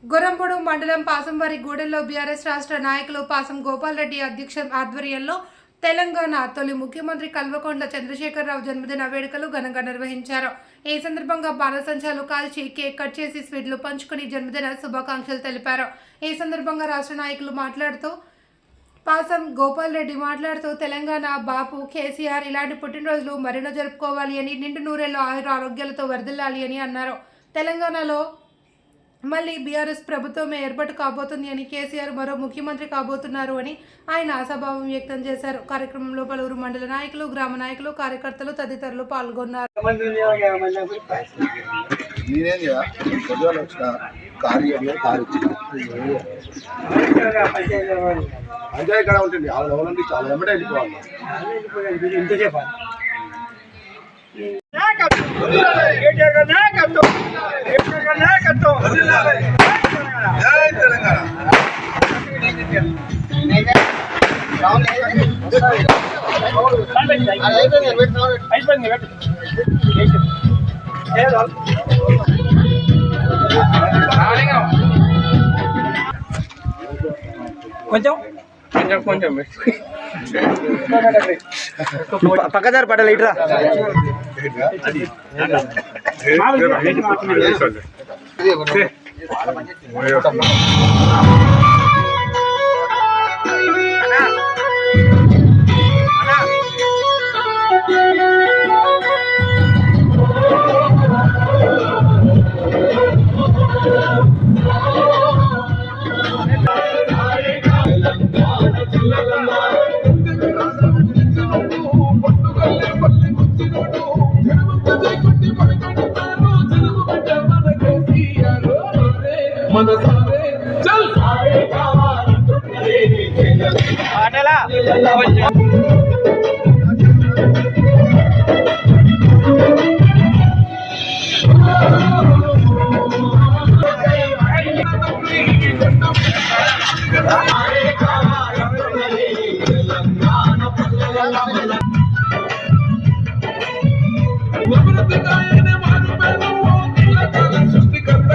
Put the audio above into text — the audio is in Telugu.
గొరంపొడు మండలం పాసంవారి గూడెంలో బీఆర్ఎస్ రాష్ట్ర నాయకులు పాసం గోపాల్ రెడ్డి ఆధ్వర్యంలో తెలంగాణ తొలి ముఖ్యమంత్రి కల్వకుంట్ల చంద్రశేఖరరావు జన్మదిన వేడుకలు ఘనంగా నిర్వహించారు. ఈ సందర్భంగా బాణసంచాలు కాల్చి కేక్ కట్ చేసి స్వీట్లు పంచుకుని జన్మదిన శుభాకాంక్షలు తెలిపారు. ఈ సందర్భంగా రాష్ట్ర నాయకులు మాట్లాడుతూ పాసం గోపాల్ రెడ్డి మాట్లాడుతూ తెలంగాణ బాపు కేసీఆర్ ఇలాంటి పుట్టినరోజులు మరెన్నో జరుపుకోవాలి అని, నిండు నూరేళ్లు ఆరోగ్యాలతో వర్ధిల్లాలి అని అన్నారు. తెలంగాణలో మళ్ళీ బీఆర్ఎస్ ప్రభుత్వమే ఏర్పాటు కాబోతుంది అని, కేసీఆర్ మరో ముఖ్యమంత్రి కాబోతున్నారు అని ఆయన ఆశాభావం వ్యక్తం చేశారు. కార్యక్రమంలో పలువురు మండల నాయకులు, గ్రామ నాయకులు, కార్యకర్తలు తదితరులు పాల్గొన్నారు. కొంచెం పక్కదారి పడాలి ఇట్రా. సృష్టికర్త